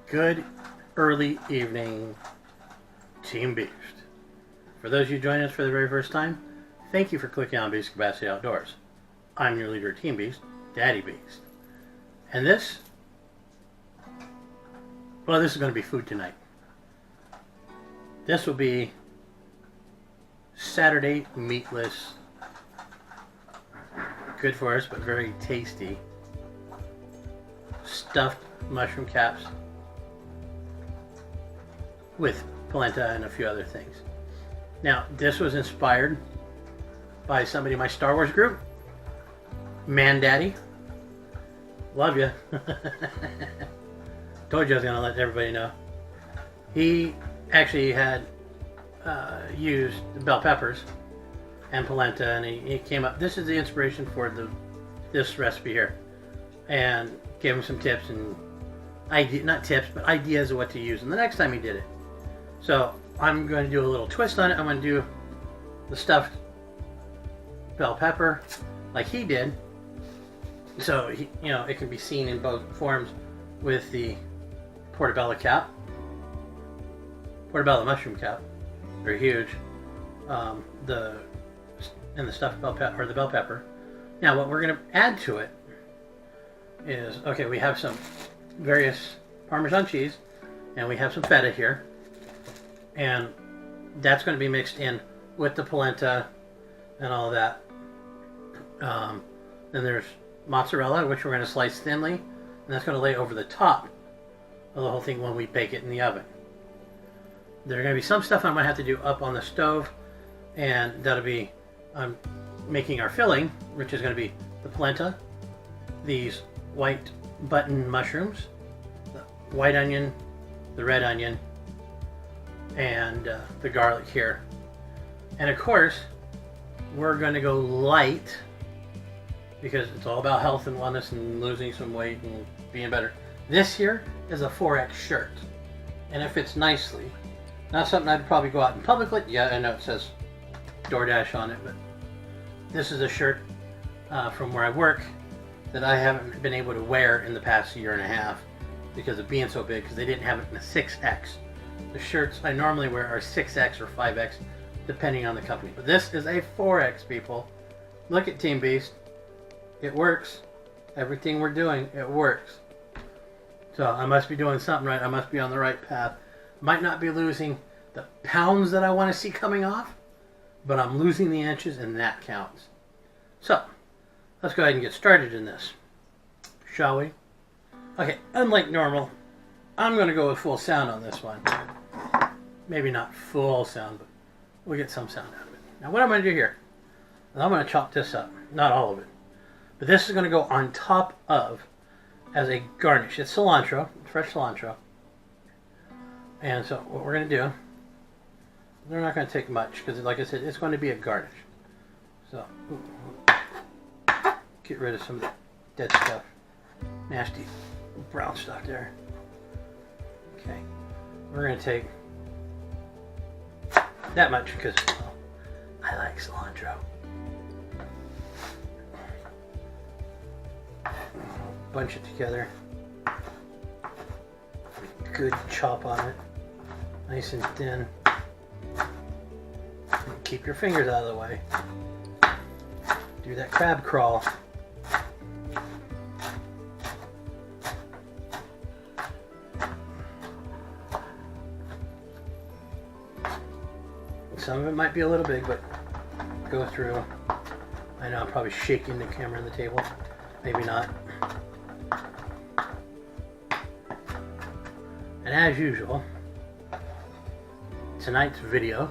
Good early evening, Team Beast. For those of you joining us for the very first time, thank you for clicking on Beast Capacity Outdoors. I'm your leader of Team Beast, Daddy Beast. And this is going to be food tonight. This will be Saturday meatless, good for us but very tasty, stuffed mushroom caps with polenta and a few other things. Now, this was inspired by somebody in my Star Wars group, Man Daddy. Love you. Told you I was going to let everybody know. He actually had used bell peppers and polenta, and he came up. This is the inspiration for this recipe here, and gave him some tips and not tips, but ideas of what to use. And the next time he did it, so I'm going to do a little twist on it. I'm going to do the stuffed bell pepper like he did, so it can be seen in both forms with the portobello mushroom cap. They're huge. The stuffed bell pepper, or the bell pepper. Now, what we're going to add to it is, we have some various Parmesan cheese, and we have some feta here, and that's going to be mixed in with the polenta and all of that. Then there's mozzarella, which we're going to slice thinly, and that's going to lay over the top of the whole thing when we bake it in the oven. There's going to be some stuff I'm going to have to do up on the stove, and that'll be making our filling, which is going to be the polenta, these white button mushrooms, the white onion, the red onion, and the garlic here. And of course, we're going to go light because it's all about health and wellness and losing some weight and being better. This here is a 4X shirt, and it fits nicely. Not something I'd probably go out in public with. Yeah, I know it says DoorDash on it, but this is a shirt from where I work that I haven't been able to wear in the past year and a half because of being so big, because they didn't have it in a 6X. The shirts I normally wear are 6X or 5X, depending on the company. But this is a 4X, people. Look at Team Beast. It works. Everything we're doing, it works. So I must be doing something right. I must be on the right path. Might not be losing the pounds that I want to see coming off, but I'm losing the inches, and that counts. So, let's go ahead and get started in this, shall we? Okay, unlike normal, I'm going to go with full sound on this one. Maybe not full sound, but we'll get some sound out of it. Now, what I'm going to do here is I'm going to chop this up. Not all of it. But this is going to go on top of as a garnish. It's cilantro, fresh cilantro. And so what we're going to do, they're not going to take much because, like I said, it's going to be a garnish. So, get rid of some of the dead stuff. Nasty brown stuff there. Okay. We're going to take that much because I like cilantro. Bunch it together. Good chop on it. Nice and thin. And keep your fingers out of the way. Do that crab crawl. Some of it might be a little big, but go through. I know I'm probably shaking the camera on the table. Maybe not. And as usual, tonight's video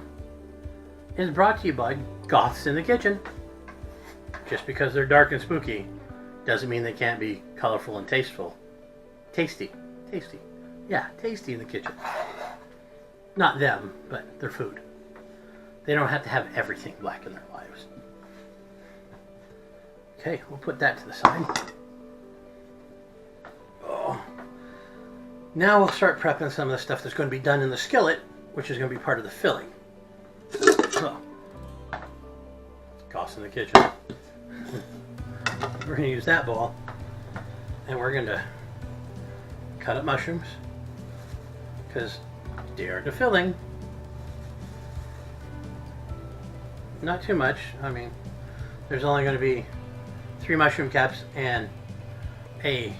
is brought to you by Goths in the Kitchen. Just because they're dark and spooky doesn't mean they can't be colorful and tasteful. Tasty. Yeah, tasty in the kitchen. Not them, but their food. They don't have to have everything black in their lives. Okay, we'll put that to the side. Now we'll start prepping some of the stuff that's going to be done in the skillet, which is going to be part of the filling. So, Goths in the Kitchen. We're going to use that bowl, and we're going to cut up mushrooms, because they're the filling. Not too much. I mean, there's only going to be 3 mushroom caps and a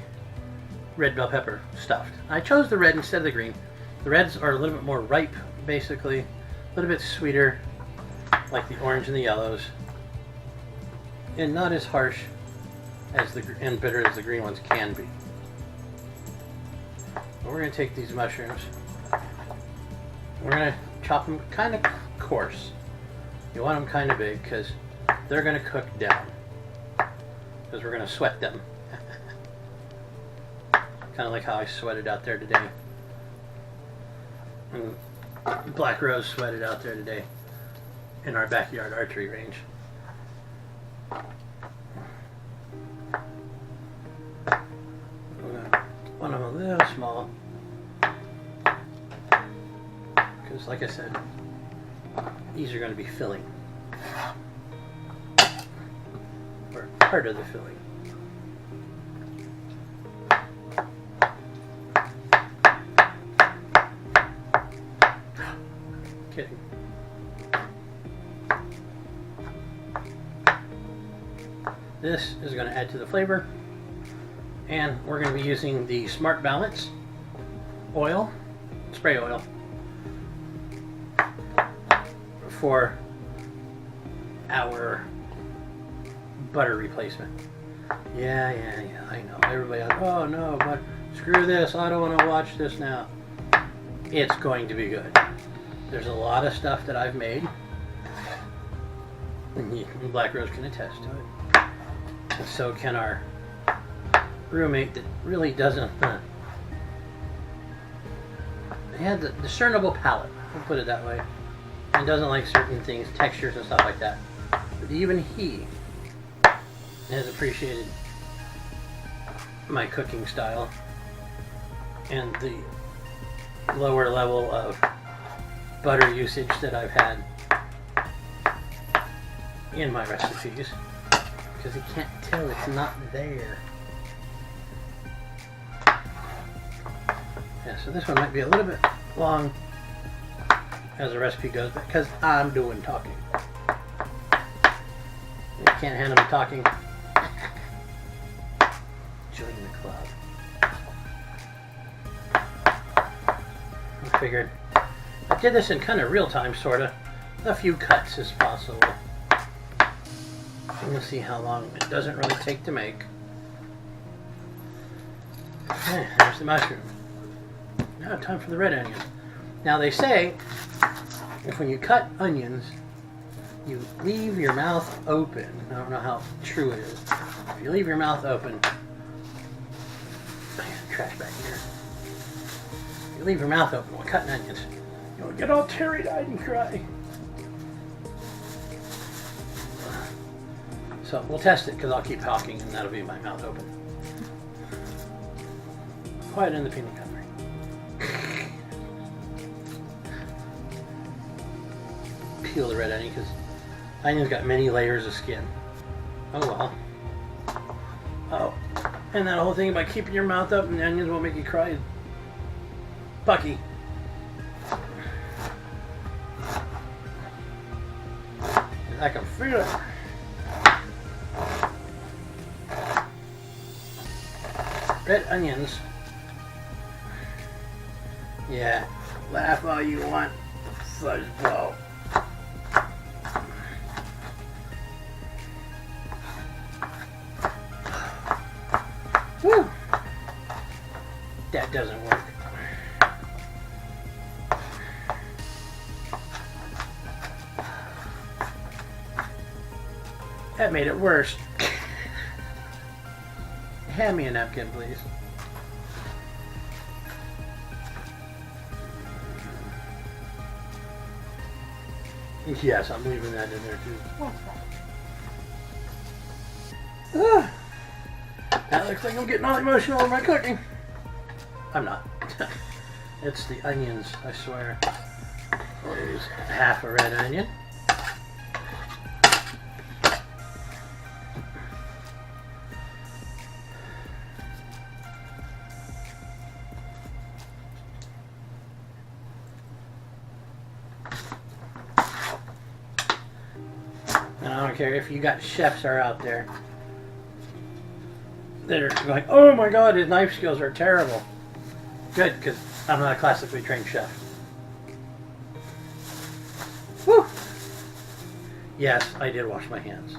red bell pepper stuffed. I chose the red instead of the green. The reds are a little bit more ripe, basically, a little bit sweeter, like the orange and the yellows, and not as harsh as and bitter as the green ones can be. But we're going to take these mushrooms. We're going to chop them kind of coarse. You want them kind of big because they're going to cook down. Because we're going to sweat them. Kind of like how I sweated out there today. And Black Rose sweated out there today in our backyard archery range. Want them a little small. Because like I said, these are going to be filling. Or part of the filling. Kidding. This is going to add to the flavor. And we're going to be using the Smart Balance oil, spray oil, for our butter replacement. Yeah, I know. Everybody else, oh no, but screw this, I don't want to watch this now. It's going to be good. There's a lot of stuff that I've made, and Black Rose can attest to it. And so can our roommate that really doesn't he had the discernible palate, we'll put it that way, and doesn't like certain things, textures and stuff like that. But even he has appreciated my cooking style and the lower level of butter usage that I've had in my recipes, because he can't tell it's not there. Yeah, so this one might be a little bit long as the recipe goes, because I'm doing talking. You can't handle me talking. Join the club. I figured I did this in kind of real time, sort of. A few cuts as possible. And we'll see how long it doesn't really take to make. Okay, there's the mushroom. Now time for the red onion. Now they say, if when you cut onions, you leave your mouth open. I don't know how true it is. If you leave your mouth open, trash back here. If you leave your mouth open while cutting onions, you'll get all teary-eyed and cry. So we'll test it, because I'll keep talking and that'll be my mouth open. Quiet in the peanut gallery. Peel the red onion, because onion's got many layers of skin. Oh well. Oh, and that whole thing about keeping your mouth up and the onions won't make you cry. Bucky. I can feel it. Red onions. Yeah, laugh all you want, fuzzball. Woo! That doesn't work. That made it worse. Hand me a napkin, please. Yes, I'm leaving that in there too. That looks like I'm getting all emotional with my cooking. I'm not. It's the onions, I swear. There's half a red onion. don't care if you got chefs are out there that are going, oh my god, his knife skills are terrible. Good, because I'm not a classically trained chef. Woo! Yes, I did wash my hands.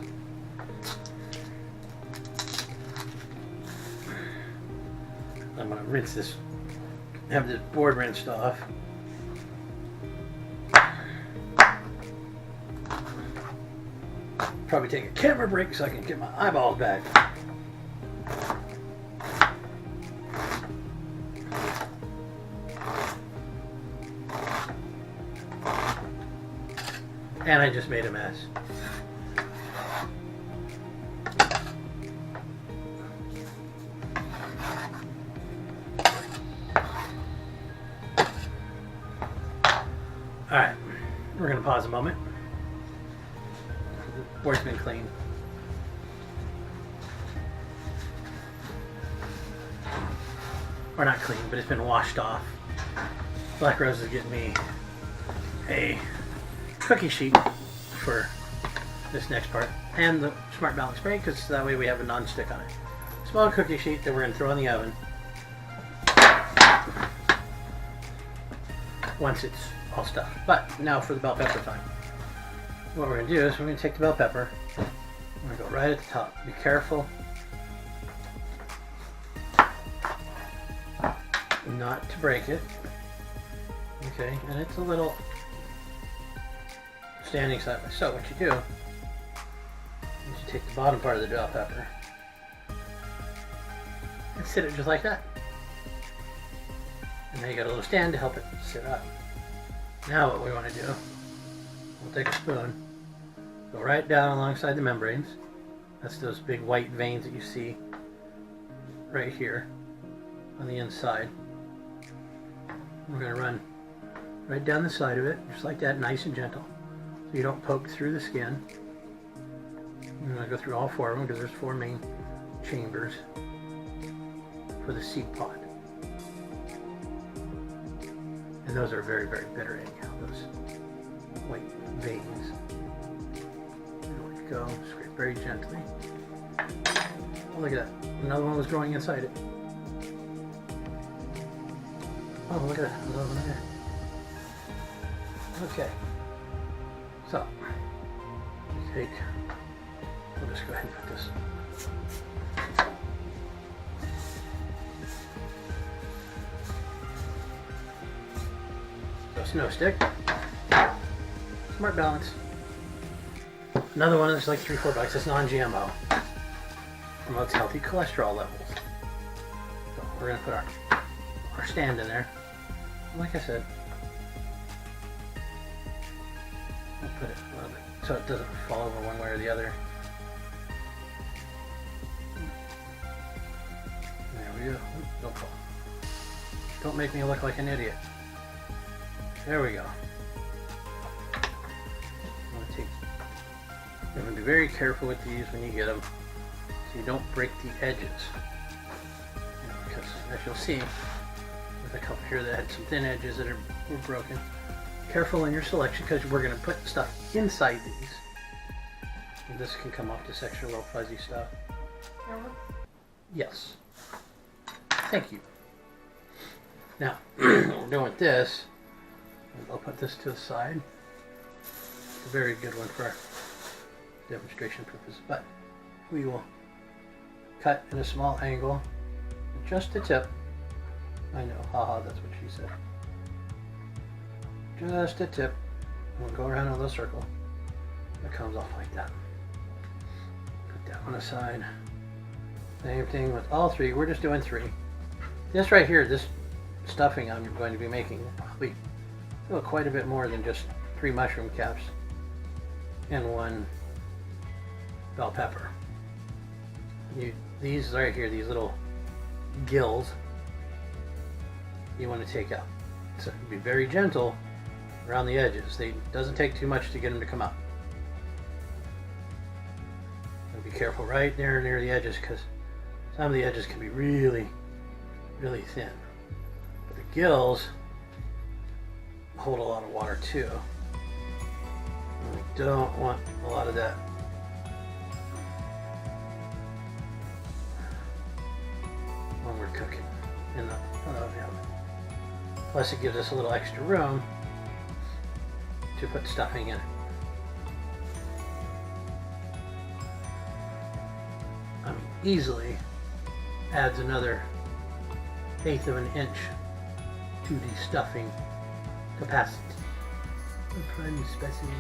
I'm going to rinse this, have this board rinsed off. Probably take a camera break so I can get my eyeballs back. And I just made a mess. Alright, we're going to pause a moment. The board's been cleaned. Or not clean, but it's been washed off. Black Rose is getting me a cookie sheet for this next part, and the Smart Balance spray, because that way we have a non-stick on it. Small cookie sheet that we're going to throw in the oven once it's all stuffed. But now for the bell pepper time. What we're going to do is we're going to take the bell pepper, we're going to go right at the top. Be careful not to break it. Okay, and it's a little standing side by side. What you do is you take the bottom part of the bell pepper and sit it just like that. And now you got a little stand to help it sit up. Now what we want to do, we'll take a spoon, go right down alongside the membranes. That's those big white veins that you see right here on the inside. We're going to run right down the side of it, just like that, nice and gentle, so you don't poke through the skin. I'm going to go through all four of them because there's four main chambers for the seed pod. And those are very, very bitter anyhow, those white veins. There we go, scrape very gently. Oh, look at that. Another one was growing inside it. Oh, look at that. Another one there. Okay. So, we'll just go ahead and put this. So, Snow Stick. Smart Balance. Another one that's like 3-4 bucks. It's non-GMO. Promotes healthy cholesterol levels. So, we're going to put our stand in there. Like I said, I'll put it a little bit so it doesn't fall over one way or the other. There we go. Don't fall. Don't make me look like an idiot. There we go. I'm going to be very careful with these when you get them, so you don't break the edges. Because as you'll see, there's a couple here that had some thin edges that were broken. Careful in your selection because we're going to put stuff inside these. And this can come off this extra little fuzzy stuff. Yes. Thank you. Now, what we're doing with this, I'll put this to the side. It's a very good one for our demonstration purposes, but we will cut in a small angle, just the tip. I know, haha, that's what she said. Just a tip. We'll go around a little circle. It comes off like that. Put that one aside. Same thing with all three. We're just doing three. This right here, this stuffing I'm going to be making, probably quite a bit more than just 3 mushroom caps and 1 bell pepper. These right here, these little gills, you want to take out. So be very gentle around the edges. It doesn't take too much to get them to come out. And be careful right there near the edges because some of the edges can be really, really thin. But the gills hold a lot of water too. And we don't want a lot of that cook it in the oven. Plus it gives us a little extra room to put stuffing in it. I mean, easily adds another 1/8 of an inch to the stuffing capacity. A prime specimen.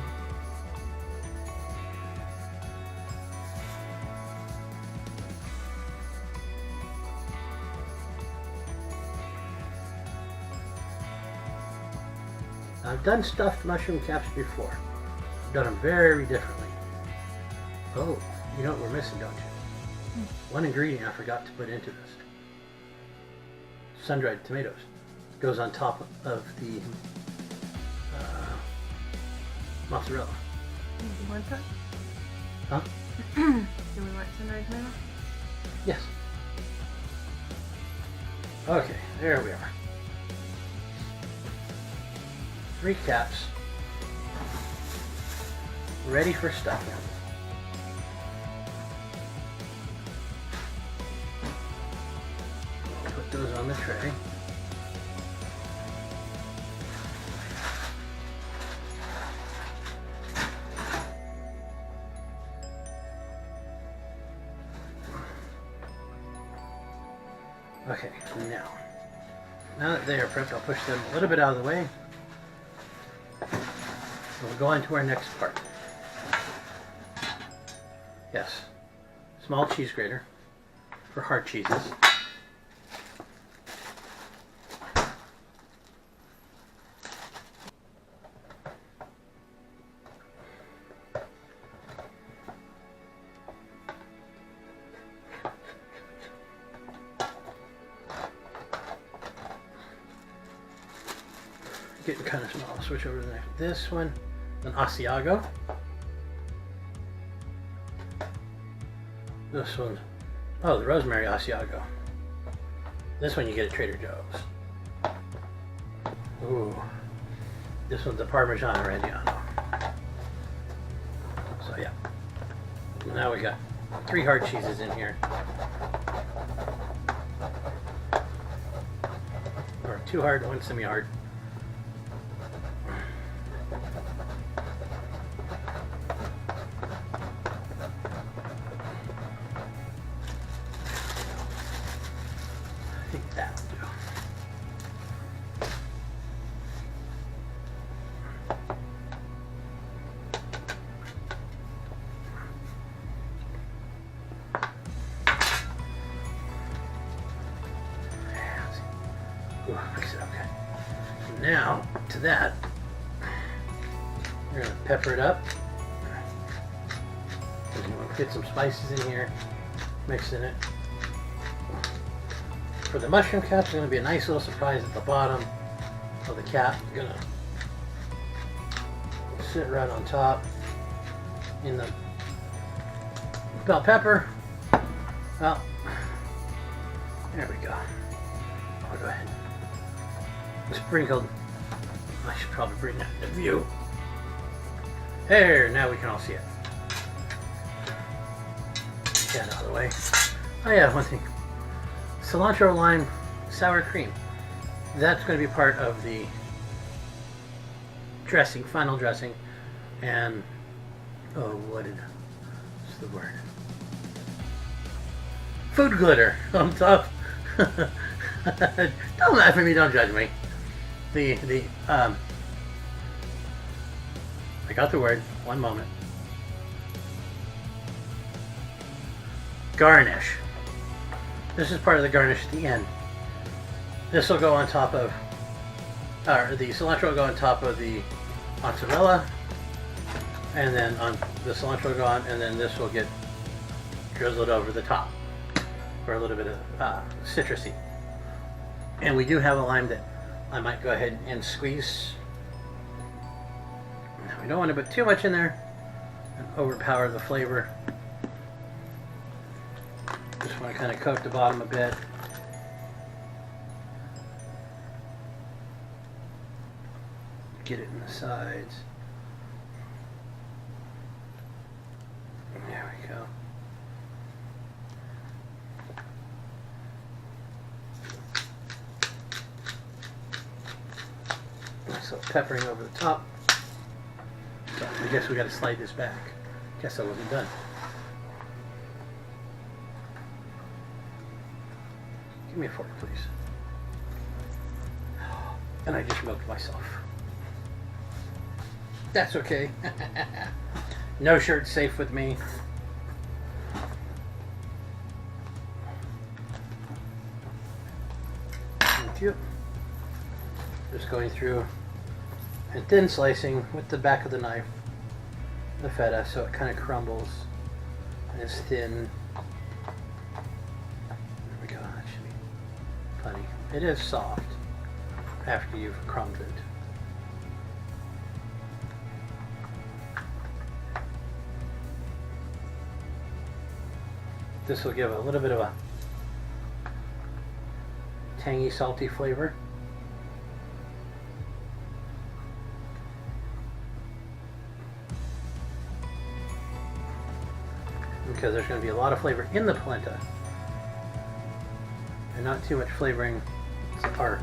I've done stuffed mushroom caps before. I've done them very differently. Oh, you know what we're missing, don't you? One ingredient I forgot to put into this. Sun-dried tomatoes. Goes on top of the mozzarella. Do you want that? Huh? Do we want sun-dried tomato? Yes. Okay, there we are. 3 caps. Ready for stuffing. Put those on the tray. Okay, now that they are prepped, I'll push them a little bit out of the way. We'll go on to our next part. Yes, small cheese grater for hard cheeses. Getting kind of small. I'll switch over to the next. This one, an Asiago. This one, oh, the rosemary Asiago. This one you get at Trader Joe's. Ooh, this one's the Parmesan Reggiano. So yeah, now we got 3 hard cheeses in here, or 2 hard, 1 semi-hard. I think that'll do. Ooh, mix it up good. Now, to that, we're going to pepper it up. Get some spices in here, mix in it. For the mushroom cap, it's going to be a nice little surprise at the bottom of the cap. It's going to sit right on top in the bell pepper. Well, there we go. I'll go ahead. Sprinkled. I should probably bring that into view. There, now we can all see it. Get that out of the way. Oh yeah, one thing. Cilantro lime sour cream. That's going to be part of the dressing, final dressing. And, oh, what's the word? Food glitter on top. Don't laugh at me, don't judge me. I got the word, one moment. Garnish. This is part of the garnish at the end. This will go on top of, or the cilantro will go on top of the mozzarella, and then on the cilantro will go on, and then this will get drizzled over the top for a little bit of citrusy. And we do have a lime that I might go ahead and squeeze. We don't want to put too much in there and overpower the flavor. Just want to kind of coat the bottom a bit. Get it in the sides. There we go. peppering over the top. So I guess we got to slide this back. Guess I wasn't done. Give me a fork, please. And I just milked myself. That's okay. No shirt safe with me. Thank you. Just going through and thin slicing with the back of the knife the feta so it kind of crumbles and is thin. There we go. That should be funny. It is soft after you've crumbed it. This will give a little bit of a tangy, salty flavor. Because there's going to be a lot of flavor in the polenta and not too much flavoring or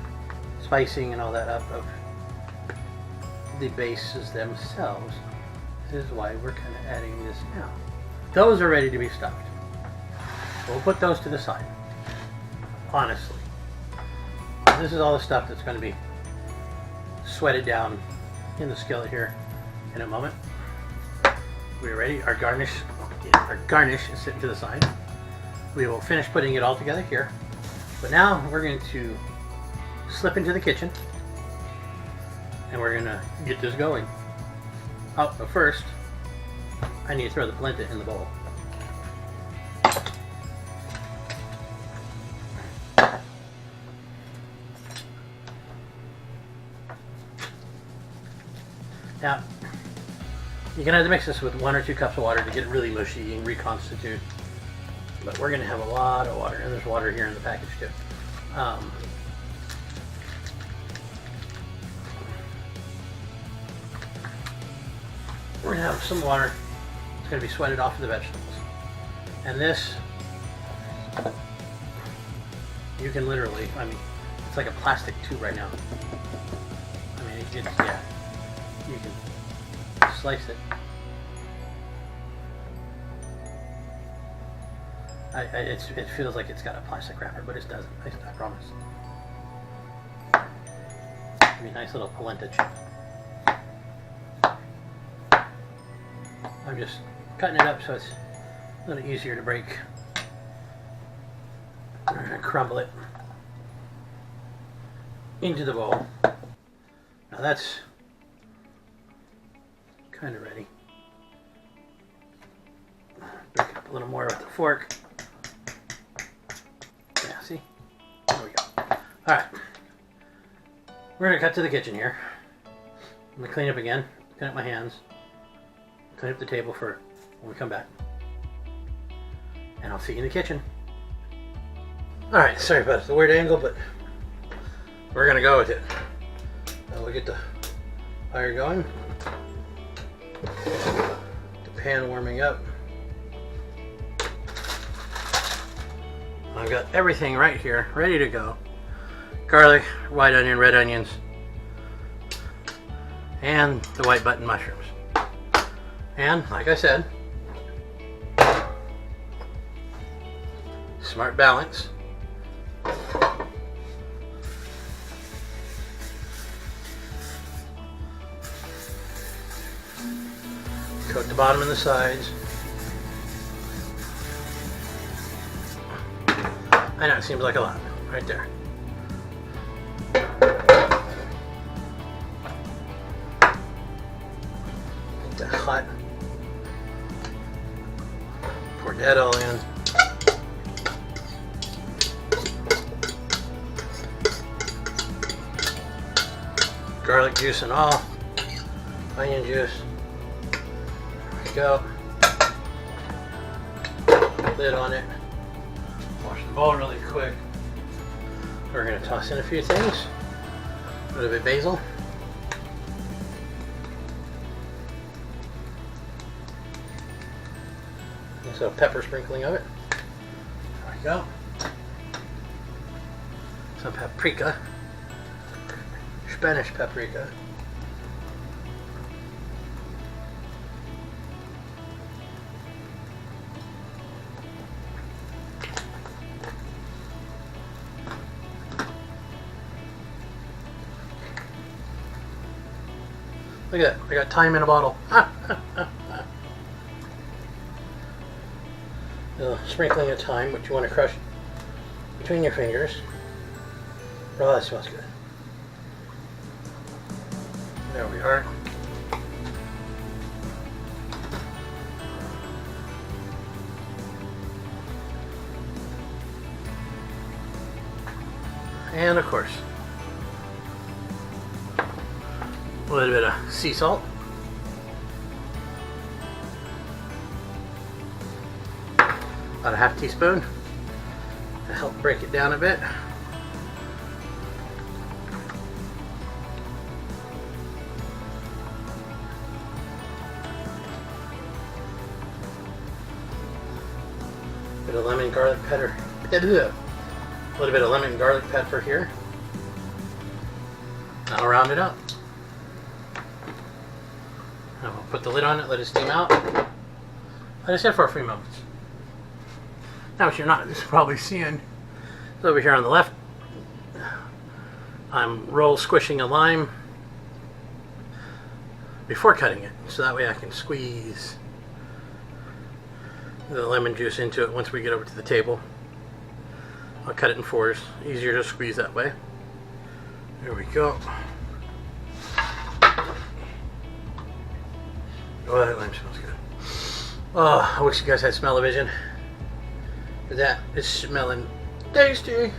spicing and all that up of the bases themselves. This is why we're kind of adding this now. Those are ready to be stuffed. We'll put those to the side. Honestly, this is all the stuff that's going to be sweated down in the skillet here in a moment. We're ready. Our garnish is sitting to the side. We will finish putting it all together here. But now we're going to slip into the kitchen and we're going to get this going. Oh, but first, I need to throw the polenta in the bowl. Now, you're going to have to mix this with 1 or 2 cups of water to get it really mushy and reconstitute. But we're going to have a lot of water, and there's water here in the package too. We're going to have some water. It's going to be sweated off of the vegetables. And this, you can literally, I mean, it's like a plastic tube right now. I mean, yeah, you can slice it. It feels like it's got a plastic wrapper, but it doesn't. I promise. It'll be a nice little polenta chip. I'm just cutting it up so it's a little easier to break. We're going to crumble it into the bowl. Now that's kind of ready. Break it up a little more with the fork. Yeah, see? There we go. Alright. We're going to cut to the kitchen here. I'm going to clean up again. Clean up my hands. Clean up the table for when we come back. And I'll see you in the kitchen. Alright, sorry about the weird angle, but we're going to go with it. Now we'll get the fire going. The pan warming up. I've got everything right here, ready to go. Garlic, white onion, red onions, and the white button mushrooms. And, like I said, smart balance. Coat the bottom and the sides. I know, it seems like a lot, right there. Get that hot. Pour that all in. Garlic juice and all. Onion juice. There we go. Lid on it. Wash the bowl really quick. We're going to toss in a few things. A little bit of basil. And so pepper sprinkling of it. There we go. Some paprika. Spanish paprika. Look at that. I got time in a bottle. Sprinkling of thyme, which you want to crush between your fingers. Oh, that smells good. There we are. And of course, a little bit of sea salt. About a half teaspoon to help break it down a bit. Bit of lemon garlic pepper. A little bit of lemon garlic pepper here. I'll round it up. And we'll put the lid on it, let it steam out. Let it sit for a few moments. Now what you're not probably seeing is over here on the left, I'm roll squishing a lime before cutting it, so that way I can squeeze the lemon juice into it once we get over to the table. I'll cut it in fours, easier to squeeze that way. There we go. Oh, that lime smells good. Oh, I wish you guys had smell-o-vision. That is smelling tasty.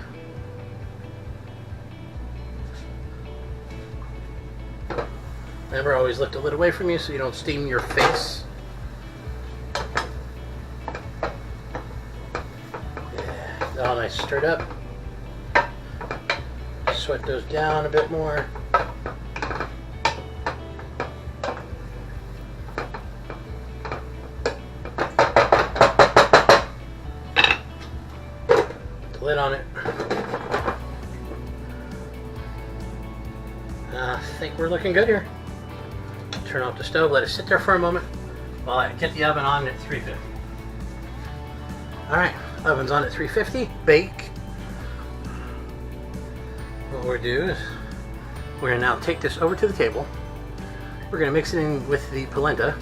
Remember, I always lift a lid away from you so you don't steam your face. Yeah, all nice stirred up. Sweat those down a bit more. Lid on it. I think we're looking good here. Turn off the stove, let it sit there for a moment while I get the oven on at 350. Alright, oven's on at 350. Bake. What we'll do is we're going to now take this over to the table. We're going to mix it in with the polenta,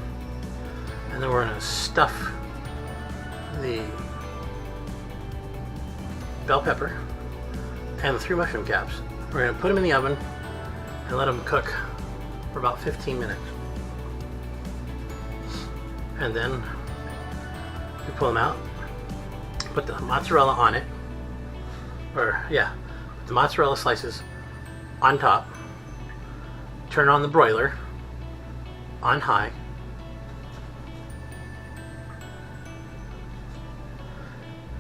and then we're going to stuff the bell pepper and the 3 mushroom caps. We're going to put them in the oven and let them cook for about 15 minutes. And then we pull them out, put the mozzarella on it, the mozzarella slices on top, turn on the broiler on high,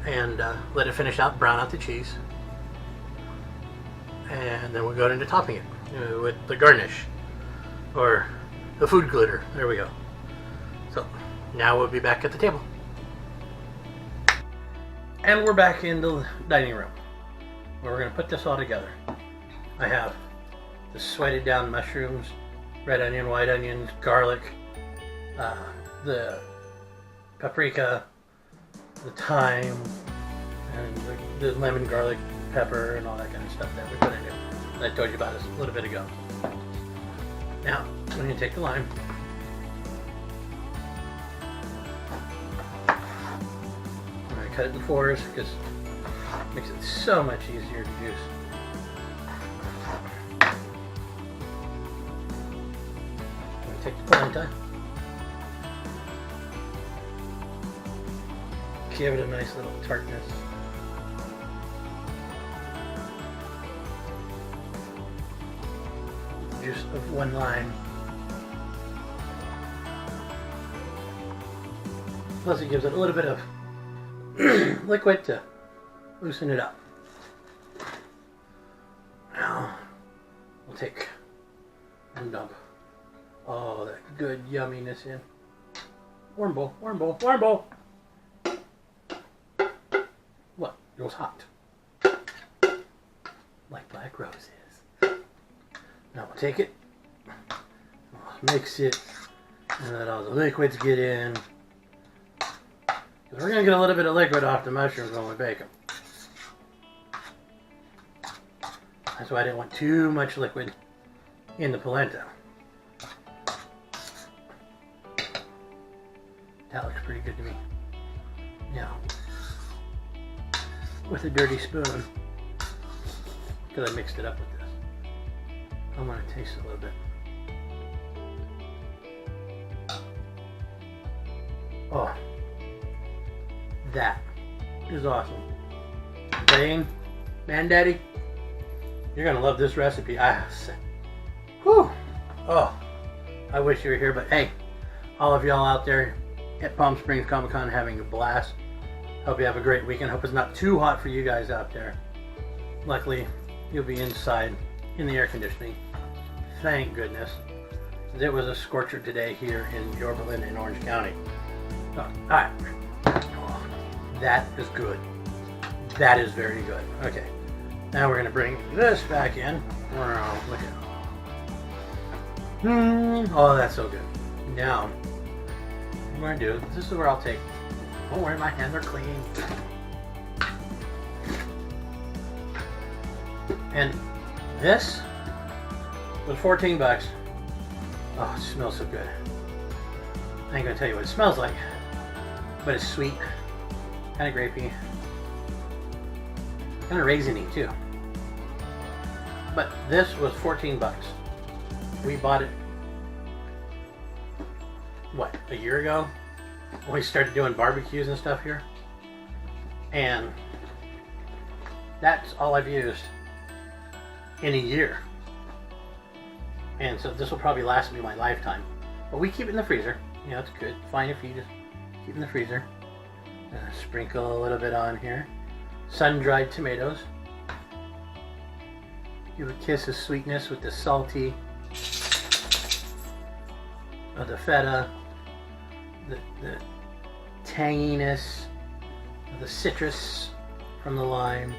and let it finish out, brown out the cheese, and then we'll go into topping it with the garnish or the food glitter. There we go. So now we'll be back at the table, and we're back in the dining room where we're going to put this all together. I have the sweated down mushrooms, red onion, white onions, garlic, the paprika, the thyme, and the lemon garlic pepper and all that kind of stuff that we put in it. I told you about this a little bit ago. Now, I'm going to take the lime. I'm going to cut it in fours because it makes it so much easier to use. I'm going to take the polenta. Give it a nice little tartness. Juice of 1 lime. Plus it gives it a little bit of liquid to loosen it up. Now we'll take and dump all that good yumminess in. Warm bowl, warm bowl, warm bowl. What? It was hot. Like black roses. Now we'll take it, we'll mix it, and let all the liquids get in. Because we're going to get a little bit of liquid off the mushrooms when we bake them. That's why I didn't want too much liquid in the polenta. That looks pretty good to me. Now, with a dirty spoon, because I mixed it up with this, I'm going to taste it a little bit. Oh, that is awesome. Zane, man, Daddy, you're gonna love this recipe. Whew. Oh, I wish you were here, but hey, all of y'all out there at Palm Springs Comic Con having a blast. Hope you have a great weekend. Hope it's not too hot for you guys out there. Luckily, you'll be inside in the air conditioning. Thank goodness. It was a scorcher today here in Yorba Linda in Orange County. Oh, all right. Oh, that is good. That is very good. Okay. Now we're going to bring this back in. Wow, look at it. Oh, that's so good. Now, what I'm going to do, this is where I'll take. Don't worry, my hands are clean. And this was 14 bucks. Oh, it smells so good. I ain't going to tell you what it smells like. But it's sweet, kind of grapey, kind of raisiny too. But this was 14 bucks. We bought it, what, a year ago? When we started doing barbecues and stuff here. And that's all I've used in a year. And so this will probably last me my lifetime. But we keep it in the freezer. You know, it's good. Fine if you just keep in the freezer. Sprinkle a little bit on here. Sun-dried tomatoes. Give a kiss of sweetness with the salty of the feta, the tanginess of the citrus from the lime.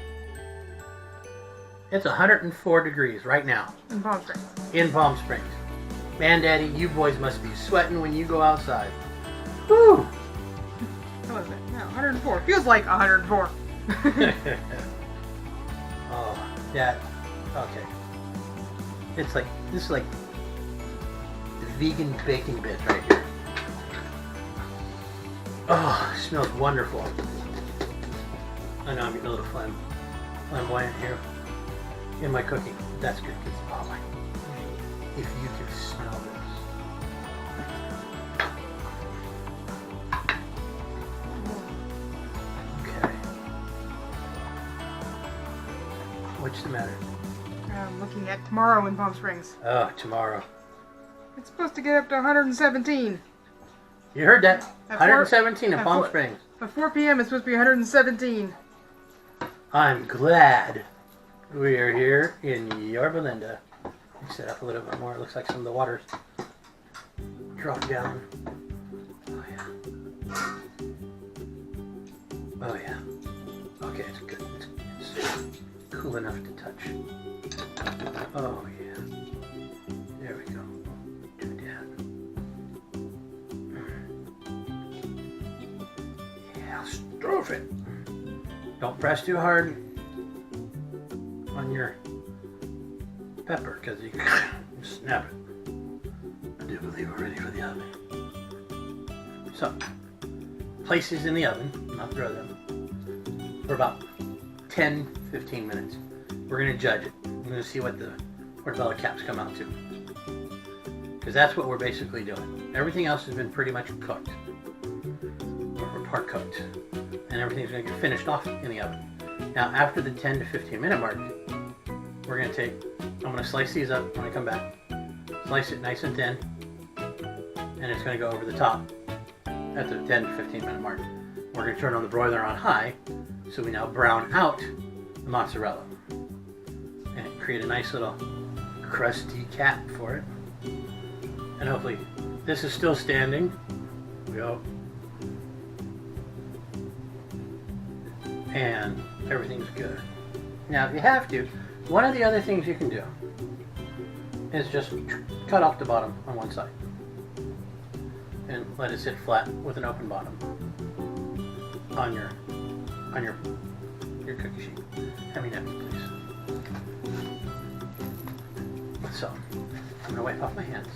It's 104 degrees right now. In Palm Springs. In Palm Springs. Man, Daddy, you boys must be sweating when you go outside. Woo! What was it? No, 104. Feels like 104. Oh, that. Okay. It's like, this is like the vegan baking bit right here. Oh, it smells wonderful. I know I'm getting a little flamboyant here in my cooking. That's good, because, oh my, if you could smell this. What's the matter? I'm looking at tomorrow in Palm Springs. Oh, tomorrow. It's supposed to get up to 117. You heard that? At 117 in at Palm four- Springs. At 4 p.m. it's supposed to be 117. I'm glad we are here in Yorba Linda. Let me set up a little bit more. It looks like some of the water's dropped down. Oh, yeah. Oh, yeah. Okay, it's good. It's cool enough to touch. Oh, yeah. There we go. Do that. Yeah, stroke it. Don't press too hard on your pepper because you snap it. I do believe we're ready for the oven. So, place these in the oven, not throw them, for about 10-15 minutes. We're going to judge it. We're going to see what the portobello caps come out to. Because that's what we're basically doing. Everything else has been pretty much cooked. Or part cooked. And everything's going to get finished off in the oven. Now after the 10 to 15 minute mark, we're going to take, I'm going to slice these up when I come back. Slice it nice and thin. And it's going to go over the top at the 10 to 15 minute mark. We're going to turn on the broiler on high, so we now brown out the mozzarella. And create a nice little crusty cap for it. And hopefully this is still standing. We hope. And everything's good. Now if you have to, one of the other things you can do is just cut off the bottom on one side and let it sit flat with an open bottom on your cookie sheet. Hand me napkin, please. So, I'm gonna wipe off my hands.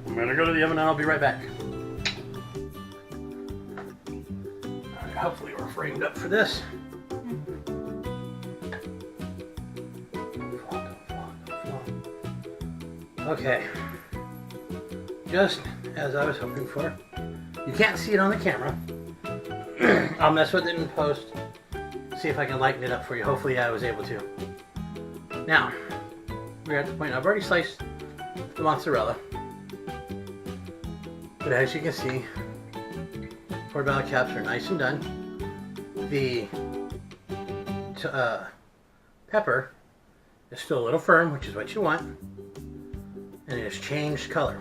I'm gonna go to the oven and I'll be right back. hopefully we're framed up for this. Okay. Just as I was hoping for. You can't see it on the camera. I'll mess with it in post. See if I can lighten it up for you. Hopefully I was able to. Now, we're at the point I've already sliced the mozzarella. But as you can see, portobello caps are nice and done. The pepper is still a little firm, which is what you want. And it has changed color.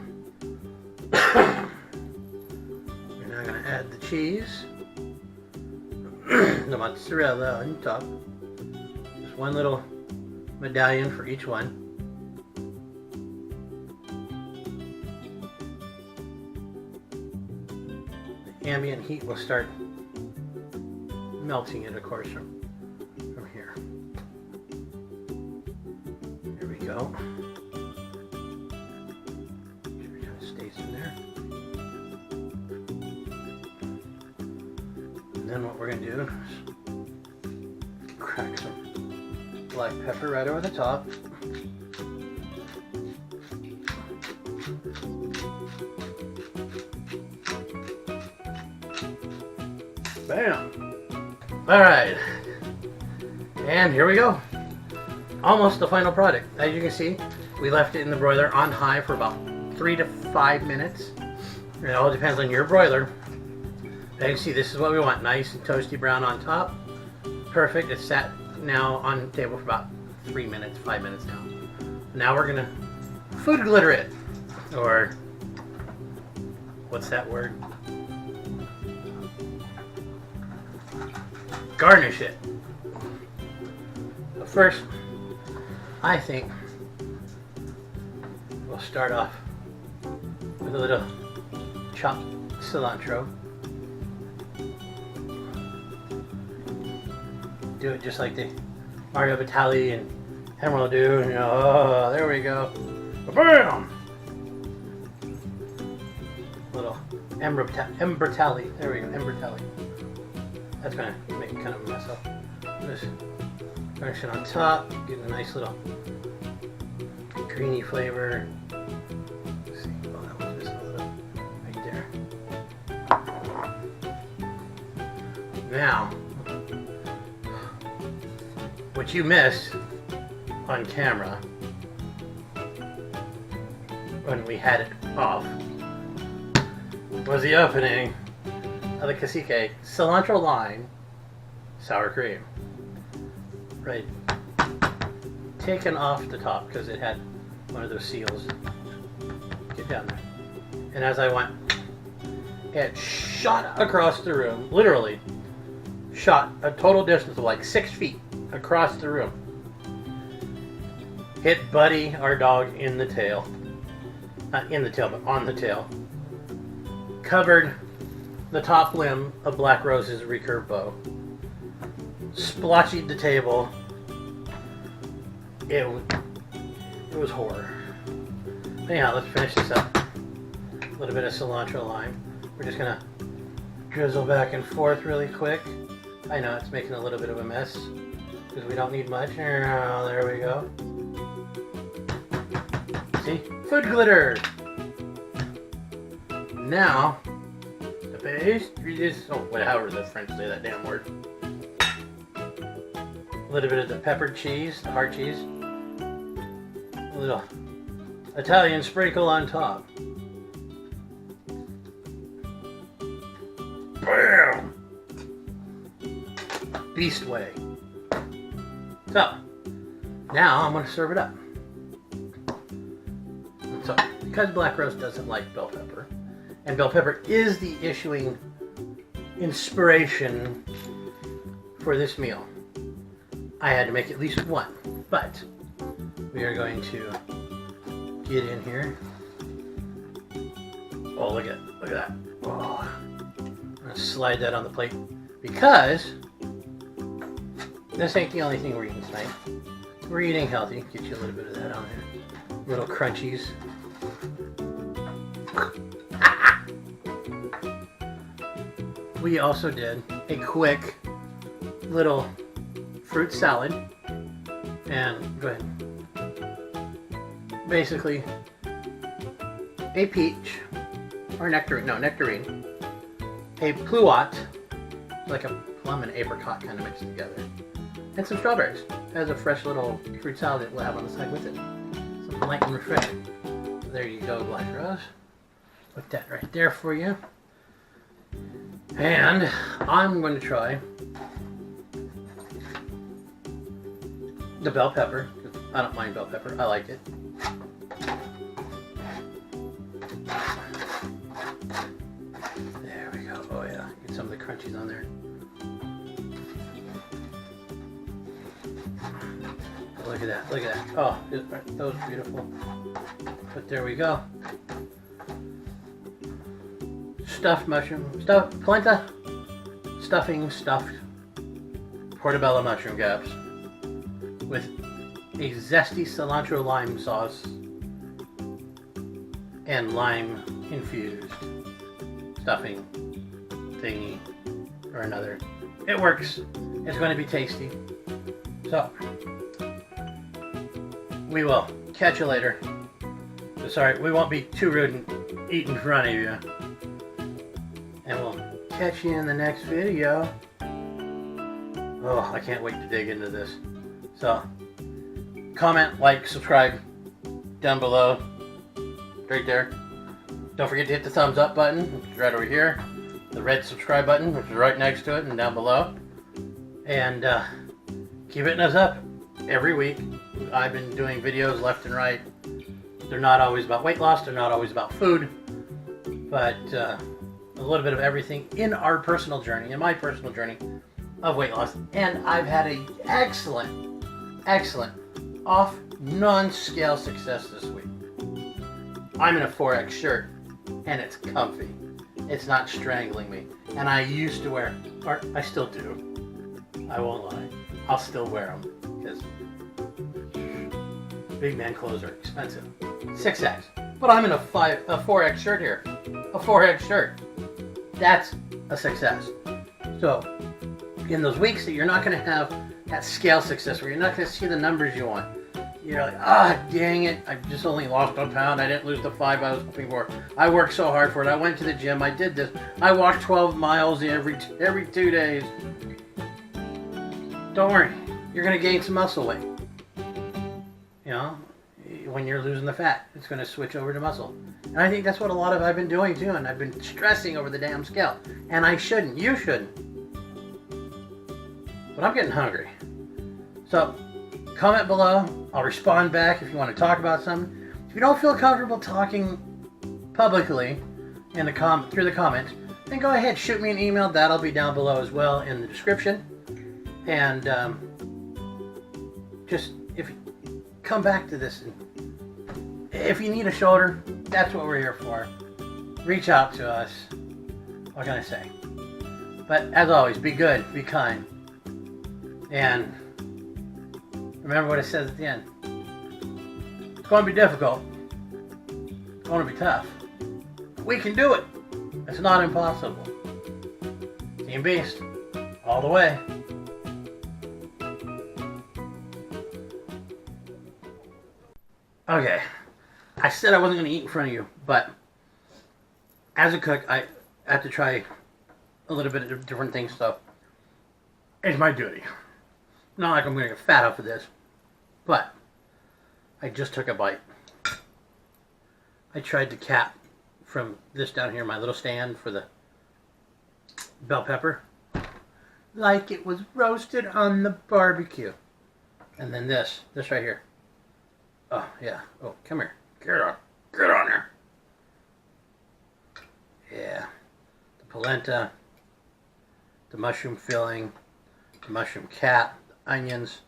We're now going to add the cheese, the mozzarella on top. Just one little medallion for each one. The ambient heat will start melting it, of course, from here. There we go. Then what we're going to do is crack some black pepper right over the top. Bam! Alright. And here we go. Almost the final product. As you can see, we left it in the broiler on high for about 3 to 5 minutes. It all depends on your broiler. As you can see, this is what we want. Nice and toasty brown on top. Perfect. It's sat now on the table for about 3 minutes, 5 minutes now. Now we're going to food glitter it. Or, what's that word? Garnish it. But first, I think we'll start off with a little chopped cilantro. Do it just like the Mario Batali and Emerald do. You know, oh, there we go. Bam! Little Embertali. There we go, Embertali. That's gonna make it kind of a mess up. Just garnish it on top, get a nice little greeny flavor. Let's see, oh, that one's missing a little right there. Now, what you missed on camera when we had it off was the opening of the Cacique cilantro lime sour cream. Right, taken off the top because it had one of those seals. Get down there. And as I went, it shot across the room, literally shot a total distance of like 6 feet across the room. Hit Buddy, our dog, in the tail. Not in the tail, but on the tail. Covered the top limb of Black Rose's recurve bow. Splotched the table. It was horror. Anyhow, let's finish this up. A little bit of cilantro lime. We're just gonna drizzle back and forth really quick. I know it's making a little bit of a mess because we don't need much. Oh, there we go. See? Food glitter! Now, the paste is, oh, however the French say that damn word. A little bit of the peppered cheese, the hard cheese. A little Italian sprinkle on top. Bam! Beast way. So, now I'm going to serve it up. So, because Black Rose doesn't like bell pepper, and bell pepper is the issuing inspiration for this meal, I had to make at least one. But we are going to get in here. Oh, look at that. Oh. I'm going to slide that on the plate because this ain't the only thing we're eating tonight. We're eating healthy. Get you a little bit of that on there. Little crunchies. We also did a quick little fruit salad. And go ahead. Basically, a peach or nectarine, a pluot, like a plum and apricot kind of mixed together, and some strawberries as a fresh little fruit salad that we'll have on the side with it. Something light and refreshing. So there you go, Black Rose. Put that right there for you. And I'm going to try the bell pepper. I don't mind bell pepper. I like it. There we go. Oh yeah, get some of the crunchies on there. Look at that. Look at that. Oh, that was beautiful. But there we go. Stuffed mushroom, polenta, stuffed portobello mushroom caps with a zesty cilantro lime sauce and lime infused stuffing thingy or another. It works. It's going to be tasty. So we will catch you later. Sorry, we won't be too rude and eat in front of you. And we'll catch you in the next video. Oh, I can't wait to dig into this. So, comment, like, subscribe down below. Right there. Don't forget to hit the thumbs up button, which is right over here. The red subscribe button, which is right next to it and down below. And keep hitting us up every week. I've been doing videos left and right. They're not always about weight loss. They're not always about food. But a little bit of everything in our personal journey, in my personal journey of weight loss. And I've had an excellent off non-scale success this week. I'm in a 4X shirt and it's comfy. It's not strangling me. And I used to wear, or I still do. I won't lie. I'll still wear them because big man clothes are expensive. 6X. But I'm in a 4X shirt here. A 4X shirt. That's a success. So, in those weeks that you're not going to have that scale success, where you're not going to see the numbers you want, you're like, dang it, I just only lost a pound, I didn't lose the 5 I was hoping for. I worked so hard for it, I went to the gym, I did this, I walked 12 miles every 2 days. Don't worry, you're going to gain some muscle weight. You know, when you're losing the fat, it's going to switch over to muscle. And I think that's what I've been doing too, and I've been stressing over the damn scale. And I shouldn't, you shouldn't. But I'm getting hungry. So, comment below, I'll respond back if you want to talk about something. If you don't feel comfortable talking publicly in the through the comments, then go ahead, shoot me an email, that'll be down below as well in the description. And just, if you come back to this, if you need a shoulder, that's what we're here for. Reach out to us. What can I say? But as always, be good, be kind, and remember what it says at the end. It's going to be difficult. It's going to be tough. We can do it. It's not impossible. Team Beast, all the way. Okay, I said I wasn't going to eat in front of you, but as a cook, I have to try a little bit of different things, so it's my duty. Not like I'm going to get fat off of this, but I just took a bite. I tried to cap from this down here, my little stand for the bell pepper, like it was roasted on the barbecue. And then this right here. Oh, yeah. Oh, come here. Get on there. Yeah. The polenta, the mushroom filling, the mushroom cap, the onions.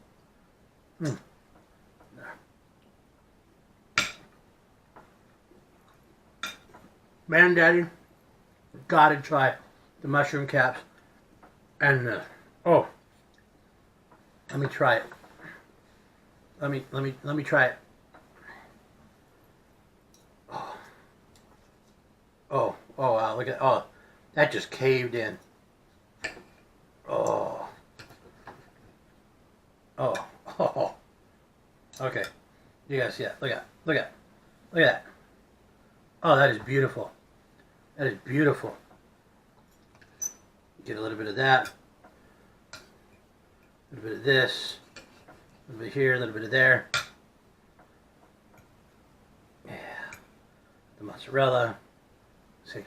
Man, Daddy, gotta try the mushroom caps and this. Oh, let me try it. Let me try it. Oh, wow, look at, that just caved in. Oh, oh, okay. You guys see that? Look at that. Look at that. Look at that. Oh, that is beautiful. That is beautiful. Get a little bit of that. A little bit of this. A little bit here, a little bit of there. Yeah. The mozzarella. Let's see.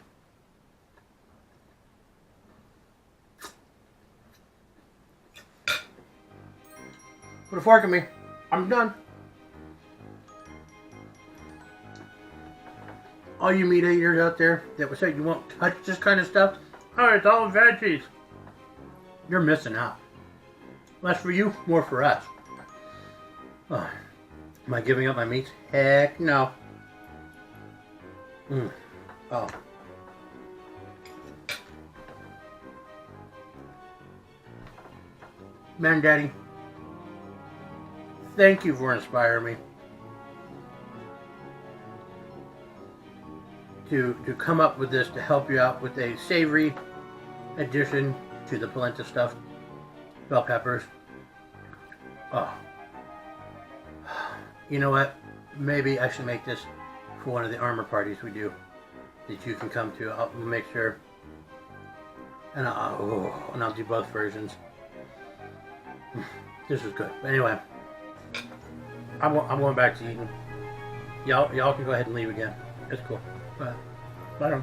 Put a fork in me. I'm done. All you meat eaters out there that would say you won't touch this kind of stuff, oh, it's all veggies. You're missing out. Less for you, more for us. Oh, am I giving up my meats? Heck no. Oh. Man, Daddy, thank you for inspiring me to come up with this to help you out with a savory addition to the polenta stuffed bell peppers. Oh. You know what? Maybe I should make this for one of the armor parties we do that you can come to. I'll make sure. And I'll do both versions. This is good. But anyway, I'm going back to eating. Y'all can go ahead and leave again. It's cool. Bye. Bye.